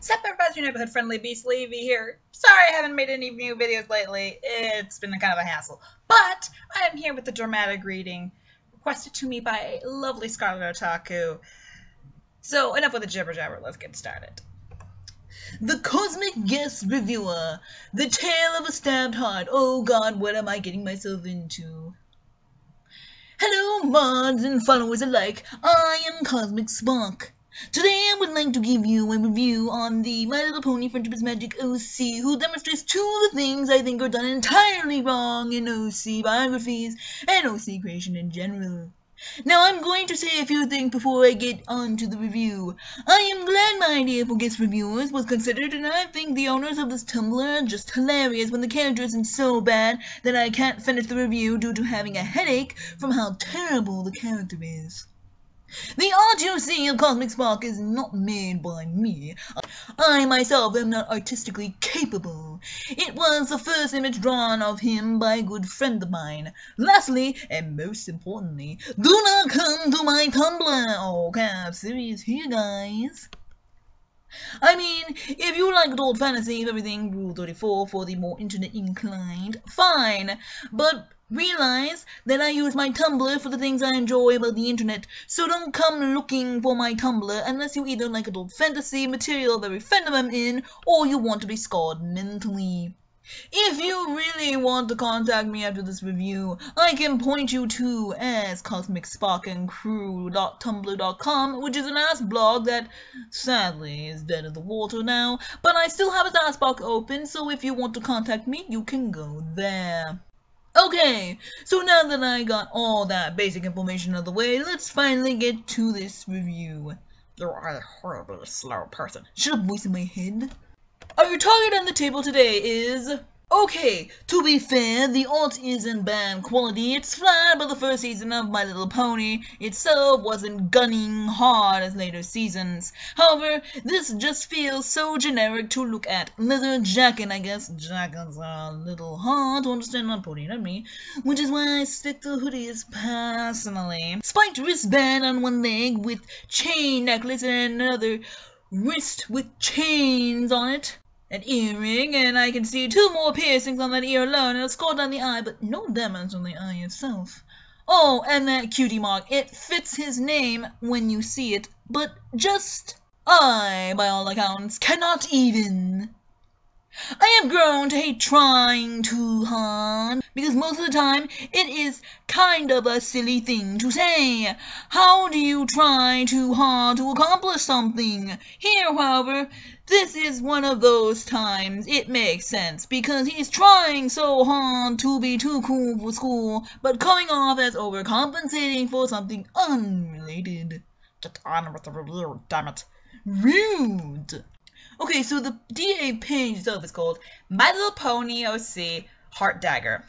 Supervisor Neighborhood Friendly Beast Levy here. Sorry I haven't made any new videos lately. It's been kind of a hassle. But I am here with a dramatic reading requested to me by a lovely Scarlet Otaku. So enough with the jibber jabber, let's get started. The Cosmic Guest Reviewer. The Tale of a Stabbed Heart. Oh god, what am I getting myself into? Hello mods and followers alike, I am Cosmic Spark. Today I would like to give you a review on the My Little Pony Friendship is Magic OC, who demonstrates two of the things I think are done entirely wrong in OC biographies and OC creation in general. Now I'm going to say a few things before I get on to the review. I am glad my idea for guest reviewers was considered, and I think the owners of this Tumblr are just hilarious when the character isn't so bad that I can't finish the review due to having a headache from how terrible the character is. The art you see of Cosmic Spark is not made by me. I myself am not artistically capable. It was the first image drawn of him by a good friend of mine. Lastly, and most importantly, do not come to my Tumblr. Okay, I'm serious here, guys. I mean, if you like adult fantasy, everything Rule 34 for the more internet inclined, fine, but realize that I use my Tumblr for the things I enjoy about the internet, so don't come looking for my Tumblr unless you either like adult fantasy material very fandom I'm in, or you want to be scarred mentally. If you really want to contact me after this review, I can point you to as CosmicSparkandCrew.tumblr.com, which is an ass blog that sadly is dead in the water now, but I still have its ass blog open, so if you want to contact me, you can go there. Okay, so now that I got all that basic information out of the way, let's finally get to this review. You're a horribly slow person. Shut up, voice in my head. Our target on the table today is... Okay, to be fair, the art isn't bad quality. It's flat, but the first season of My Little Pony itself wasn't gunning hard as later seasons. However, this just feels so generic to look at. Leather jacket, I guess. Jackets are a little hard to understand on Pony, not me, which is why I stick to hoodies personally. Spiked wristband on one leg with chain necklace and another wrist with chains on it. An earring, and I can see two more piercings on that ear alone, and a scar down the eye, but no damage on the eye itself. Oh, and that cutie mark. It fits his name when you see it, but just I, by all accounts, cannot even. I have grown to hate trying too hard, because most of the time it is kind of a silly thing to say. How do you try too hard to accomplish something? Here, however, this is one of those times it makes sense, because he's trying so hard to be too cool for school, but coming off as overcompensating for something unrelated. Get on with the review, damn it. Rude! Okay, so the DA page itself is called My Little Pony OC Heart Dagger.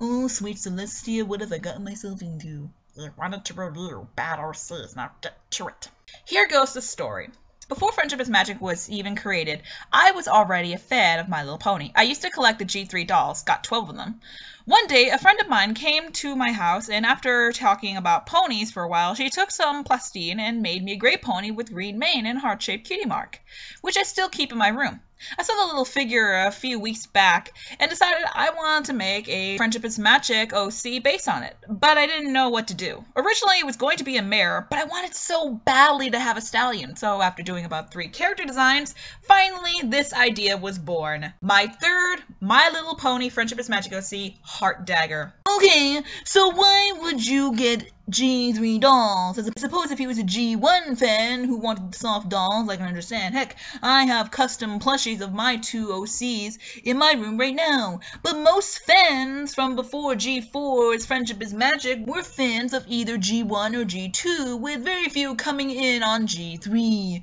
Oh, sweet Celestia, what have I gotten myself into? I wanted to review bad OCs, now get to it. Here goes the story. Before Friendship is Magic was even created, I was already a fan of My Little Pony. I used to collect the G3 dolls, got 12 of them. One day, a friend of mine came to my house, and after talking about ponies for a while, she took some plasticine and made me a gray pony with green mane and heart-shaped cutie mark, which I still keep in my room. I saw the little figure a few weeks back and decided I wanted to make a Friendship is Magic OC based on it, but I didn't know what to do. Originally, it was going to be a mare, but I wanted so badly to have a stallion, so after doing about 3 character designs, finally this idea was born. My third My Little Pony Friendship is Magic OC Heart Dagger. Okay, so why would you get G3 dolls? I suppose if he was a G1 fan who wanted soft dolls, I can understand. Heck, I have custom plushies of my 2 OCs in my room right now. But most fans from before G4's Friendship is Magic were fans of either G1 or G2, with very few coming in on G3.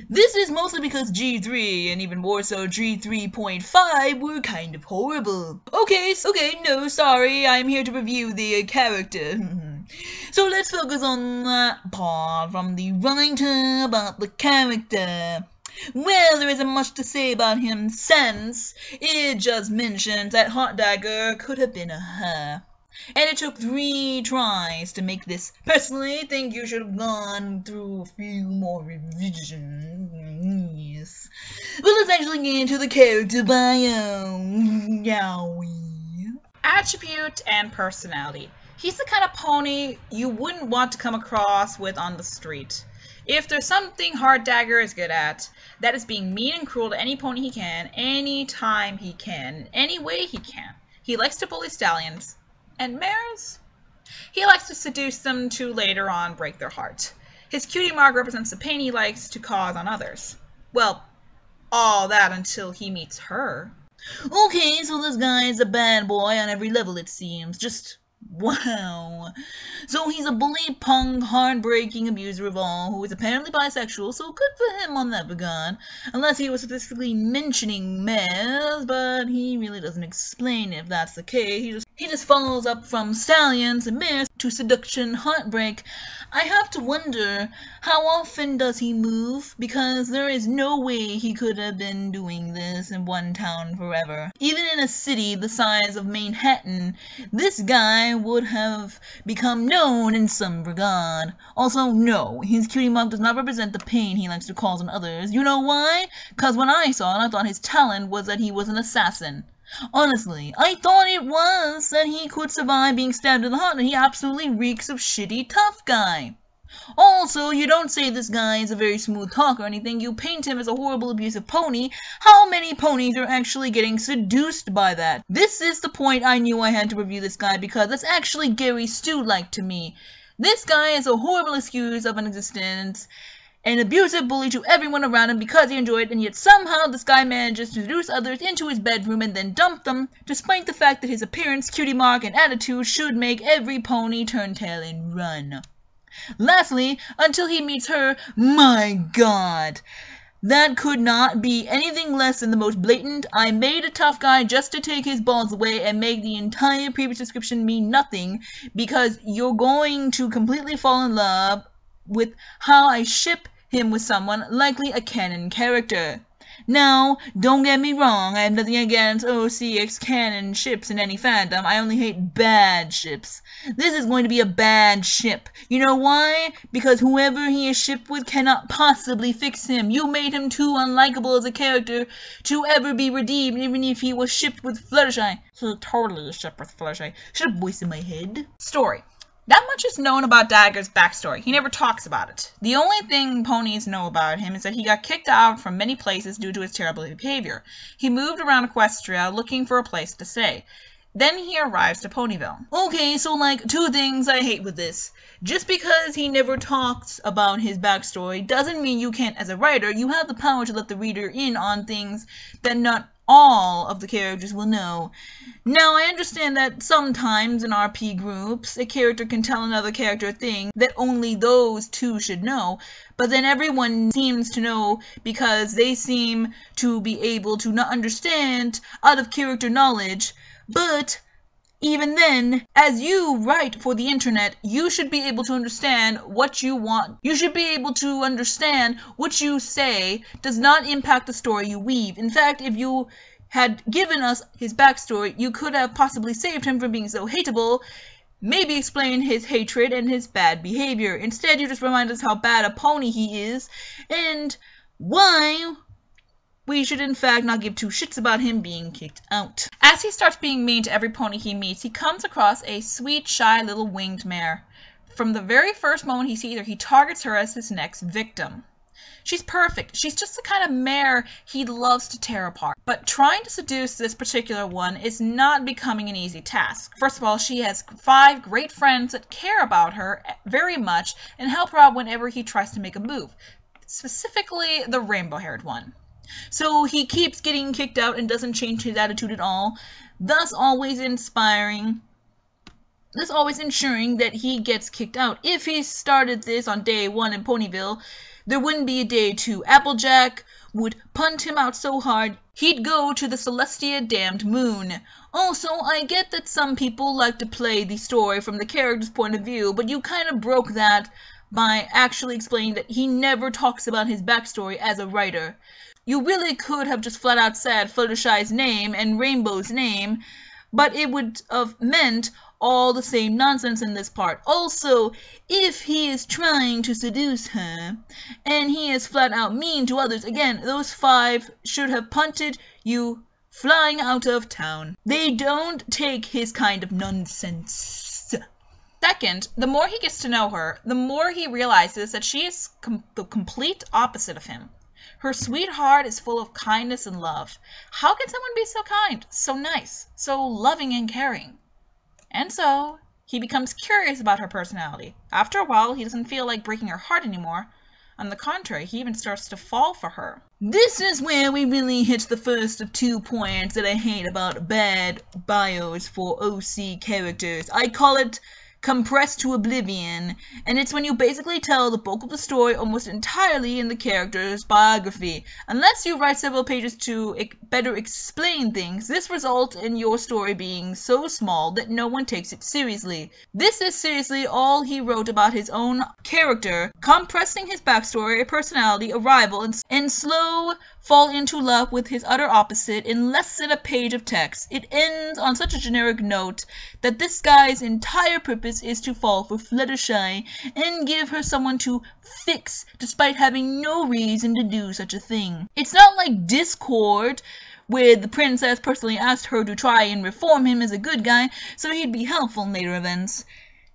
This is mostly because G3, and even more so G3.5, were kind of horrible. Okay, no, sorry, I'm here to review the character. So let's focus on that part from the writer about the character. Well, there isn't much to say about him since it just mentions that Heart Dagger could have been a her. And it took 3 tries to make this. Personally, I think you should have gone through a few more revisions. actually get into the character bio. Yowie. Attribute and personality. He's the kind of pony you wouldn't want to come across with on the street. If there's something Hard Dagger is good at, that is being mean and cruel to any pony he can, anytime he can, any way he can. He likes to bully stallions. And mares? He likes to seduce them to later on break their heart. His cutie mark represents the pain he likes to cause on others. Well, all that until he meets her. Okay, so this guy is a bad boy on every level, it seems. Just wow. So he's a bully, punk, heartbreaking abuser of all, who is apparently bisexual, so good for him on that regard. Unless he was specifically mentioning mares, but he really doesn't explain if that's the case. He just follows up from stallions and mares to seduction, heartbreak. I have to wonder, how often does he move? Because there is no way he could have been doing this in one town forever. Even in a city the size of Manhattan, this guy would have become known in some regard. Also, no, his cutie mark does not represent the pain he likes to cause on others. You know why? Because when I saw it, I thought his talent was that he was an assassin. Honestly, I thought it was that he could survive being stabbed in the heart, and he absolutely reeks of shitty tough guy. Also, you don't say this guy is a very smooth talker or anything, you paint him as a horrible abusive pony. How many ponies are actually getting seduced by that? This is the point I knew I had to review this guy, because that's actually Gary Stu-like to me. This guy is a horrible excuse of an existence, an abusive bully to everyone around him because he enjoyed it, and yet somehow this guy manages to seduce others into his bedroom and then dump them, despite the fact that his appearance, cutie mark, and attitude should make every pony turn tail and run. Lastly, until he meets her, my god, that could not be anything less than the most blatant, I made a tough guy just to take his balls away and make the entire previous description mean nothing, because you're going to completely fall in love with how I ship him with someone, likely a canon character. Now, don't get me wrong, I have nothing against OCX canon ships in any fandom, I only hate bad ships. This is going to be a bad ship. You know why? Because whoever he is shipped with cannot possibly fix him. You made him too unlikable as a character to ever be redeemed, even if he was shipped with Fluttershy. So totally a ship with Fluttershy. Should have voice in my head. Story. Not much is known about Dagger's backstory. He never talks about it. The only thing ponies know about him is that he got kicked out from many places due to his terrible behavior. He moved around Equestria looking for a place to stay. Then he arrives to Ponyville. Okay, so like, two things I hate with this. Just because he never talks about his backstory doesn't mean you can't, as a writer, you have the power to let the reader in on things that not all of the characters will know. Now, I understand that sometimes in RP groups, a character can tell another character a thing that only those two should know, but then everyone seems to know because they seem to be able to not understand out of character knowledge. But even then, as you write for the internet, you should be able to understand what you want. You should be able to understand what you say does not impact the story you weave. In fact, if you had given us his backstory, you could have possibly saved him from being so hateable, maybe explain his hatred and his bad behavior. Instead, you just remind us how bad a pony he is, and why we should in fact not give two shits about him being kicked out. As he starts being mean to every pony he meets, he comes across a sweet, shy little winged mare. From the very first moment he sees her, he targets her as his next victim. She's perfect. She's just the kind of mare he loves to tear apart. But trying to seduce this particular one is not becoming an easy task. First of all, she has 5 great friends that care about her very much and help her out whenever he tries to make a move. Specifically, the rainbow-haired one. So he keeps getting kicked out and doesn't change his attitude at all, thus always ensuring that he gets kicked out. If he started this on day 1 in Ponyville, there wouldn't be a day 2. Applejack would punt him out so hard, he'd go to the Celestia damned moon. Also, I get that some people like to play the story from the character's point of view, but you kind of broke that by actually explaining that he never talks about his backstory as a writer. You really could have just flat out said Fluttershy's name and Rainbow's name, but it would have meant all the same nonsense in this part. Also, if he is trying to seduce her, and he is flat out mean to others, again, those 5 should have punted you flying out of town. They don't take his kind of nonsense. Second, the more he gets to know her, the more he realizes that she is the complete opposite of him. Her sweet heart is full of kindness and love. How can someone be so kind, so nice, so loving and caring? And so, he becomes curious about her personality. After a while, he doesn't feel like breaking her heart anymore. On the contrary, he even starts to fall for her. This is where we really hit the first of 2 points that I hate about bad bios for OC characters. I call it compressed to oblivion, and it's when you basically tell the bulk of the story almost entirely in the character's biography. Unless you write several pages to better explain things, this results in your story being so small that no one takes it seriously. This is seriously all he wrote about his own character, compressing his backstory, personality, arrival, and slow fall into love with his utter opposite in less than a page of text. It ends on such a generic note that this guy's entire purpose is to fall for Fluttershy and give her someone to fix despite having no reason to do such a thing. It's not like Discord, where the princess personally asked her to try and reform him as a good guy so he'd be helpful in later events.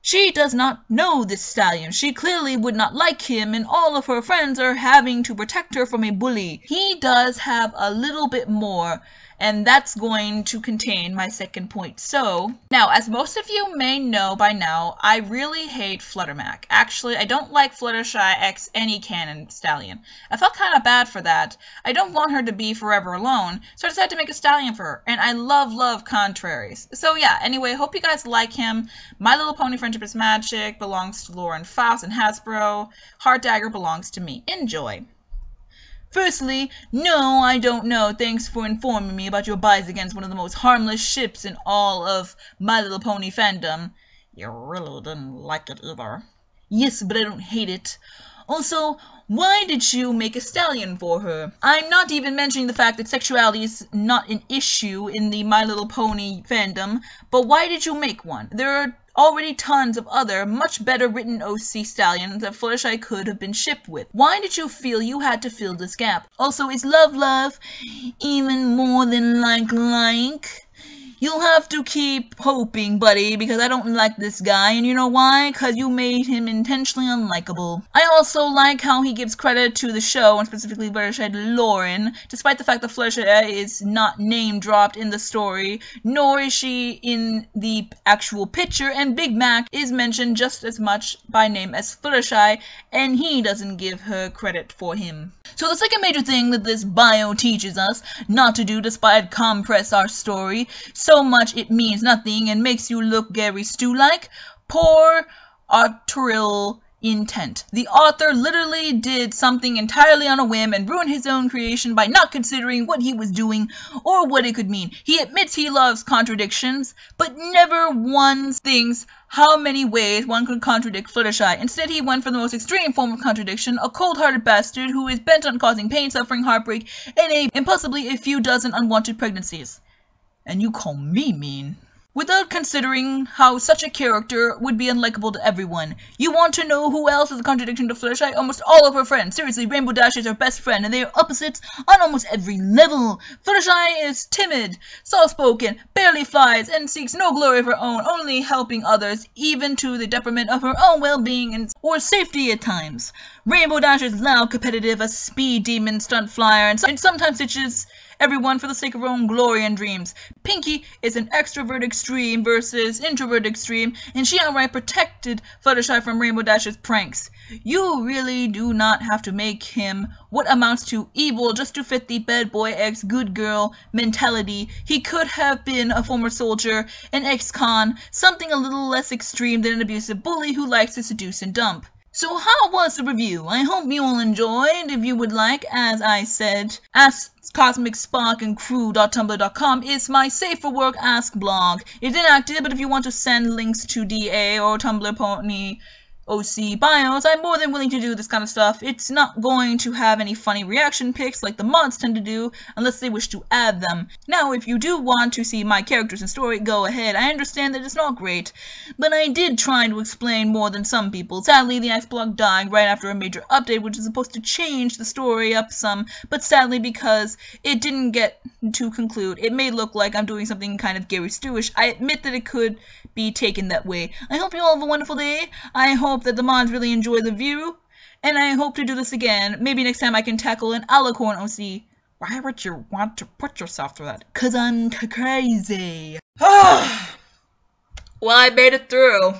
She does not know this stallion. She clearly would not like him, and all of her friends are having to protect her from a bully. He does have a little bit more, and that's going to contain my second point. So, now, as most of you may know by now, I really hate Fluttermac. Actually, I don't like Fluttershy x any canon stallion. I felt kind of bad for that. I don't want her to be forever alone, so I decided to make a stallion for her, and I love contraries. So yeah, anyway, hope you guys like him. My Little Pony Friendship is Magic belongs to Lauren Faust and Hasbro. Heart Dagger belongs to me. Enjoy. Firstly, no, I don't know. Thanks for informing me about your bias against one of the most harmless ships in all of My Little Pony fandom. You really didn't like it either. Yes, but I don't hate it. Also, why did you make a stallion for her? I'm not even mentioning the fact that sexuality is not an issue in the My Little Pony fandom, but why did you make one? There are already tons of other, much better written OC stallions that Fluttershy could have been shipped with. Why did you feel you had to fill this gap? Also, is love even more than like? You'll have to keep hoping, buddy, because I don't like this guy, and you know why? Because you made him intentionally unlikable. I also like how he gives credit to the show, and specifically Fluttershy Lauren, despite the fact that Fluttershy is not name-dropped in the story, nor is she in the actual picture, and Big Mac is mentioned just as much by name as Fluttershy, and he doesn't give her credit for him. So the second major thing that this bio teaches us not to do despite compress our story so much it means nothing and makes you look Gary Stu-like, poor authorial intent. The author literally did something entirely on a whim and ruined his own creation by not considering what he was doing or what it could mean. He admits he loves contradictions, but never once thinks how many ways one could contradict Fluttershy. Instead, he went for the most extreme form of contradiction, a cold-hearted bastard who is bent on causing pain, suffering, heartbreak, and possibly a few dozen unwanted pregnancies. And you call me mean? Without considering how such a character would be unlikable to everyone. You want to know who else is a contradiction to Fluttershy? Almost all of her friends. Seriously, Rainbow Dash is her best friend, and they are opposites on almost every level. Fluttershy is timid, soft-spoken, barely flies, and seeks no glory of her own, only helping others, even to the detriment of her own well-being or safety at times. Rainbow Dash is loud, competitive, a speed demon, stunt flyer, and sometimes ditches everyone for the sake of her own glory and dreams. Pinkie is an extrovert extreme versus introvert extreme, and she outright protected Fluttershy from Rainbow Dash's pranks. You really do not have to make him what amounts to evil just to fit the bad boy ex good girl mentality. He could have been a former soldier, an ex-con, something a little less extreme than an abusive bully who likes to seduce and dump. So how was the review? I hope you all enjoyed. If you would like, as I said, AskCosmicSparkandCrew.tumblr.com is my safe for work Ask blog. It's inactive, but if you want to send links to DA or Tumblr Pony OC bios, I'm more than willing to do this kind of stuff. It's not going to have any funny reaction pics like the mods tend to do, unless they wish to add them. Now, if you do want to see my characters and story, go ahead. I understand that it's not great, but I did try to explain more than some people. Sadly, the Ice Block died right after a major update, which is supposed to change the story up some, but sadly, because it didn't get to conclude, it may look like I'm doing something kind of Gary Stewish. I admit that it could be taken that way. I hope you all have a wonderful day. I hope that the mods really enjoy the view, and I hope to do this again. Maybe next time I can tackle an Alicorn OC. Why would you want to put yourself through that? 'Cause I'm crazy. Well, I made it through.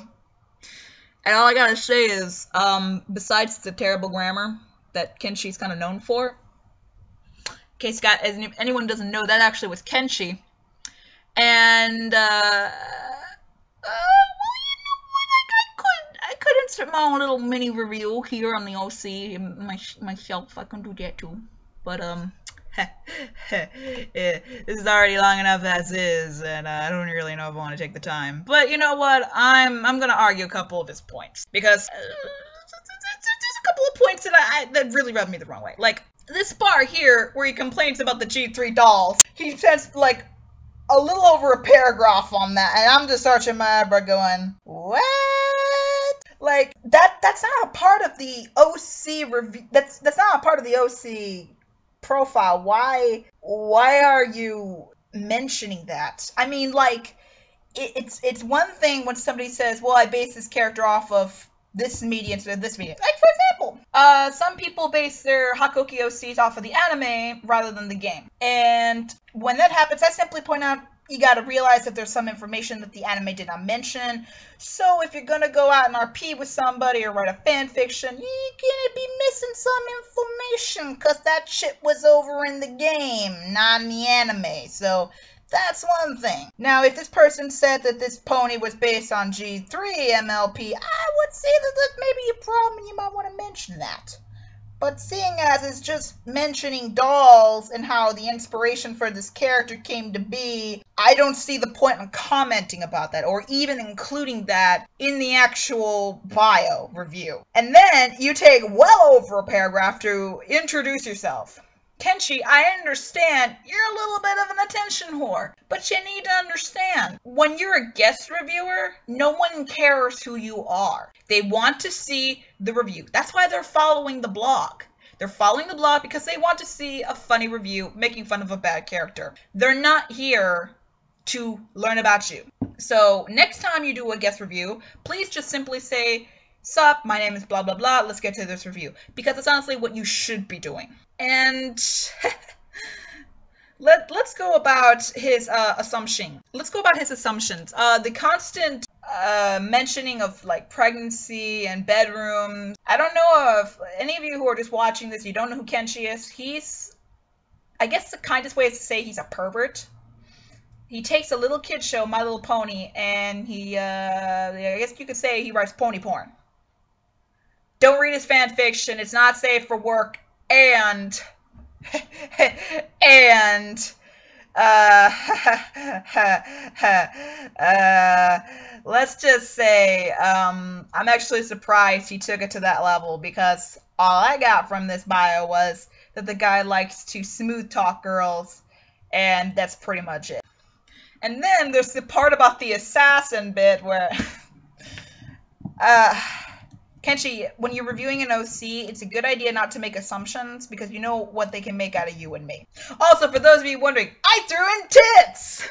And all I gotta say is, besides the terrible grammar that Kenshi's kind of known for, in case anyone doesn't know, that actually was Kenshi. And, I could insert my own little mini review here on the OC myself. I can do that too. But, this is already long enough as is, and I don't really know if I want to take the time. But you know what? I'm gonna argue a couple of his points, because there's a couple of points that really rubbed me the wrong way. Like, this bar here, where he complains about the G3 dolls, he spends, like, a little over a paragraph on that, and I'm just searching my eyebrow going, what? Like, that's not a part of the OC review. That's not a part of the OC profile. Why are you mentioning that? I mean, like, it's one thing when somebody says, well, I base this character off of this media instead of this media. Like, for example, some people base their Hakoki OCs off of the anime rather than the game. And when that happens, I simply point out, you gotta realize that there's some information that the anime did not mention. So if you're gonna go out and RP with somebody or write a fan fiction, you're gonna be missing some information, because that shit was over in the game, not in the anime. So that's one thing. Now, if this person said that this pony was based on G3 MLP, I would say that that may be a problem and you might want to mention that. But seeing as it's just mentioning dolls and how the inspiration for this character came to be, I don't see the point in commenting about that or even including that in the actual bio review. And then you take well over a paragraph to introduce yourself. Kenshi, I understand you're a little bit of an attention whore, but you need to understand, when you're a guest reviewer, no one cares who you are. They want to see the review. That's why they're following the blog. They're following the blog because they want to see a funny review making fun of a bad character. They're not here to learn about you. So next time you do a guest review, please just simply say, sup, my name is blah blah blah, let's get to this review. Because it's honestly what you should be doing. And let's go about his assumption. Let's go about his assumptions. The constant mentioning of like pregnancy and bedrooms. I don't know if any of you who are just watching this, you don't know who Kenshi is. He's, I guess the kindest way is to say he's a pervert. He takes a little kid show, My Little Pony, and he, I guess you could say he writes pony porn. Don't read his fan fiction. It's not safe for work. And let's just say, I'm actually surprised he took it to that level, because all I got from this bio was that the guy likes to smooth talk girls, and that's pretty much it. And then there's the part about the assassin bit where, Kenshi, when you're reviewing an OC, it's a good idea not to make assumptions, because you know what they can make out of you and me. Also, for those of you wondering, I threw in tits!